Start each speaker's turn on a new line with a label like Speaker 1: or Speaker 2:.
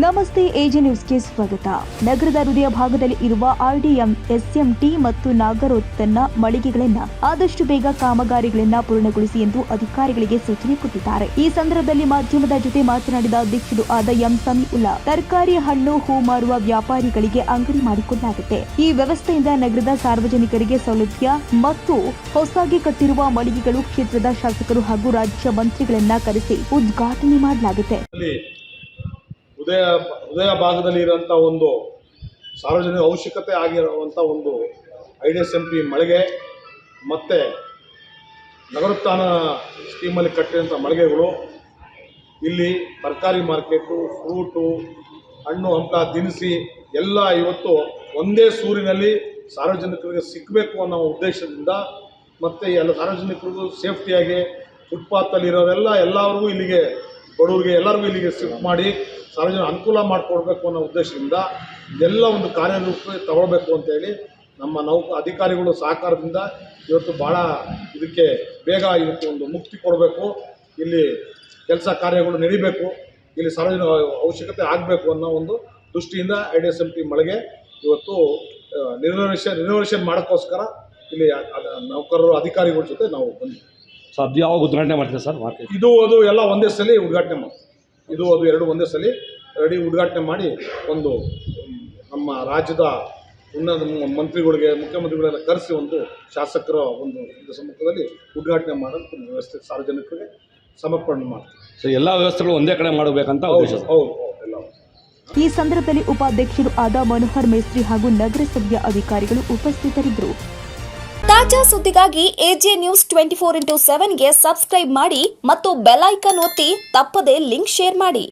Speaker 1: ನಮಸ್ತೆ ಎಜೆ ನ್ಯೂಸ್ಗೆ ಸ್ವಾಗತ. ನಗರದ ಹೃದಯ ಭಾಗದಲ್ಲಿ ಇರುವ ಆರ್ಡಿಎಂ, ಎಸ್ಎಂಟಿ ಮತ್ತು ನಾಗರೋತ್ತನ್ನ ಮಳಿಗೆಗಳನ್ನ ಆದಷ್ಟು ಬೇಗ ಕಾಮಗಾರಿಗಳನ್ನ ಪೂರ್ಣಗೊಳಿಸಿ ಎಂದು ಅಧಿಕಾರಿಗಳಿಗೆ ಸೂಚನೆ ಕೊಟ್ಟಿದ್ದಾರೆ. ಈ ಸಂದರ್ಭದಲ್ಲಿ ಮಾಧ್ಯಮದ ಜೊತೆ ಮಾತನಾಡಿದ ಅಧ್ಯಕ್ಷರು ಆದ ಎಂ ಸಮೀಉಲ್ಲಾ, ತರಕಾರಿ, ಹಣ್ಣು, ಹೂ ಮಾರುವ ವ್ಯಾಪಾರಿಗಳಿಗೆ ಅಂಗಡಿ ಮಾಡಿಕೊಡಲಾಗುತ್ತೆ. ಈ ವ್ಯವಸ್ಥೆಯಿಂದ ನಗರದ ಸಾರ್ವಜನಿಕರಿಗೆ ಸೌಲಭ್ಯ ಮತ್ತು ಹೊಸದಾಗಿ ಕಟ್ಟಿರುವ ಮಳಿಗೆಗಳು ಕ್ಷೇತ್ರದ ಶಾಸಕರು ಹಾಗೂ ರಾಜ್ಯ ಮಂತ್ರಿಗಳನ್ನ ಕರೆಸಿ ಉದ್ಘಾಟನೆ ಮಾಡಲಾಗುತ್ತೆ.
Speaker 2: ಹೃದಯ ಭಾಗದಲ್ಲಿ ಇರುವಂಥ ಒಂದು ಸಾರ್ವಜನಿಕ ಅವಶ್ಯಕತೆ ಆಗಿರುವಂಥ ಒಂದು IDSMP ಮಳಿಗೆ ಮತ್ತು ನಗರೋತ್ಥಾನ ಸ್ಕೀಮಲ್ಲಿ ಕಟ್ಟಿರುವಂಥ ಮಳಿಗೆಗಳು, ಇಲ್ಲಿ ತರಕಾರಿ ಮಾರ್ಕೆಟು, ಫ್ರೂಟು, ಹಣ್ಣು, ಹಂಪ, ದಿನಸಿ ಎಲ್ಲ ಇವತ್ತು ಒಂದೇ ಸೂರಿನಲ್ಲಿ ಸಾರ್ವಜನಿಕರಿಗೆ ಸಿಗಬೇಕು ಅನ್ನೋ ಉದ್ದೇಶದಿಂದ ಮತ್ತು ಎಲ್ಲ ಸಾರ್ವಜನಿಕರಿಗೂ ಸೇಫ್ಟಿಯಾಗಿ ಫುಟ್ಪಾತಲ್ಲಿರೋರೆಲ್ಲ ಎಲ್ಲರಿಗೂ ಇಲ್ಲಿಗೆ, ಬಡವರಿಗೆ ಎಲ್ಲರಿಗೂ ಇಲ್ಲಿಗೆ ಶಿಫ್ಟ್ ಮಾಡಿ ಸಾರ್ವಜನಿಕ ಅನುಕೂಲ ಮಾಡಿಕೊಡ್ಬೇಕು ಅನ್ನೋ ಉದ್ದೇಶದಿಂದ ಎಲ್ಲ ಒಂದು ಕಾರ್ಯರೂಪ ತಗೊಳ್ಬೇಕು ಅಂತೇಳಿ ನಮ್ಮ ಅಧಿಕಾರಿಗಳು ಸಹಕಾರದಿಂದ ಇವತ್ತು ಭಾಳ ಇದಕ್ಕೆ ಬೇಗ ಇದಕ್ಕೆ ಒಂದು ಮುಕ್ತಿ ಕೊಡಬೇಕು, ಇಲ್ಲಿ ಕೆಲಸ ಕಾರ್ಯಗಳು ನಡಿಬೇಕು, ಇಲ್ಲಿ ಸಾರ್ವಜನಿಕ ಅವಶ್ಯಕತೆ ಆಗಬೇಕು ಅನ್ನೋ ಒಂದು ದೃಷ್ಟಿಯಿಂದ IDSMP ಮಳಿಗೆ ಇವತ್ತು ರಿನೋವೇಷನ್ ಮಾಡೋಕ್ಕೋಸ್ಕರ ಇಲ್ಲಿ ನೌಕರರು ಅಧಿಕಾರಿಗಳ ಜೊತೆ ನಾವು ಬಂದ್ವಿ.
Speaker 3: ಸೊ ಅದು ಯಾವಾಗ ಉದ್ಘಾಟನೆ ಮಾಡ್ತೀವಿ ಸರ್?
Speaker 2: ಇದು ಅದು ಎಲ್ಲ ಒಂದೇ ಸಲ ಉದ್ಘಾಟನೆ ಮಾಡ್ತೀವಿ. ಇದು ಅದು ಎರಡು ಒಂದೇ ಸಲ ರೆಡಿ ಉದ್ಘಾಟನೆ ಮಾಡಿ ಒಂದು ನಮ್ಮ ರಾಜ್ಯದ ಉನ್ನತ ಮಂತ್ರಿಗಳಿಗೆ, ಮುಖ್ಯಮಂತ್ರಿಗಳೆಲ್ಲ ಕರೆಸಿ ಒಂದು ಶಾಸಕರ ಒಂದು ಸಮ್ಮುಖದಲ್ಲಿ ಉದ್ಘಾಟನೆ ಮಾಡೋದು ವ್ಯವಸ್ಥೆ ಸಾರ್ವಜನಿಕರಿಗೆ ಸಮರ್ಪಣೆ ಮಾಡ್ತೀವಿ.
Speaker 3: ಸೊ ಎಲ್ಲ ವ್ಯವಸ್ಥೆಗಳು ಒಂದೇ ಕಡೆ ಮಾಡಬೇಕಂತ ಉದ್ದೇಶ.
Speaker 2: ಹೌದು, ಎಲ್ಲ.
Speaker 1: ಈ ಸಂದರ್ಭದಲ್ಲಿ ಉಪಾಧ್ಯಕ್ಷರು ಆದ ಮನೋಹರ್ ಮೇಸ್ತ್ರಿ ಹಾಗೂ ನಗರಸಭೆಯ ಅಧಿಕಾರಿಗಳು ಉಪಸ್ಥಿತರಿದ್ದರು.
Speaker 4: ತಾಜಾ ಸುದ್ದಿಗಾಗಿ ಎಜೆ ನ್ಯೂಸ್ 24x7ಗೆ ಸಬ್ಸ್ಕ್ರೈಬ್ ಮಾಡಿ ಮತ್ತು ಬೆಲ್ ಐಕಾನ್ ಒತ್ತಿ ತಪ್ಪದೇ ಲಿಂಕ್ ಶೇರ್ ಮಾಡಿ.